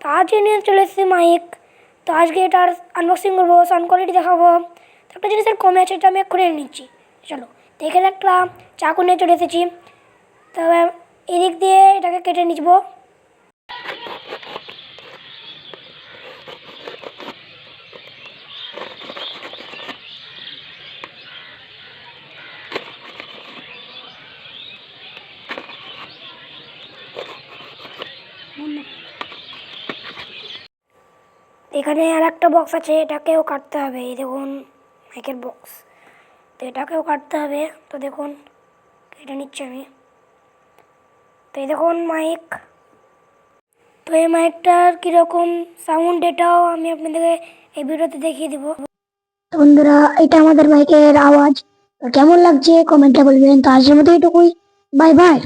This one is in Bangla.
তো আজকে নিয়ে চলে এসেছি মাইক। তো আজকে এটার আনবক্সিং করবো, সাউন্ড কোয়ালিটি দেখাবো। তো একটা জিনিসের কমে আছে, এটা আমি এক্ষুনি নিচ্ছি। চলো, তো এখানে একটা চাকু নিয়ে চলে এসেছি। তবে এদিক দিয়ে এটাকে কেটে নিচ্ব। এখানে আর একটা বক্স আছে, এটাকেও কাটতে হবে। এই দেখুন মাইকের বক্স, তো এটাকেও কাটতে হবে। তো দেখুন কেটে নিচ্ছি আমি। তো এই দেখুন মাইক। তো এই মাইকটার কীরকম সাউন্ড এটাও আমি আপনাদেরকে এই ভিডিওতে দেখিয়ে দেবো। বন্ধুরা, এটা আমাদের মাইকের আওয়াজ। কেমন লাগছে কমেন্টে বলবেন। তো আজকের মতো এটুকুই, বাই বাই।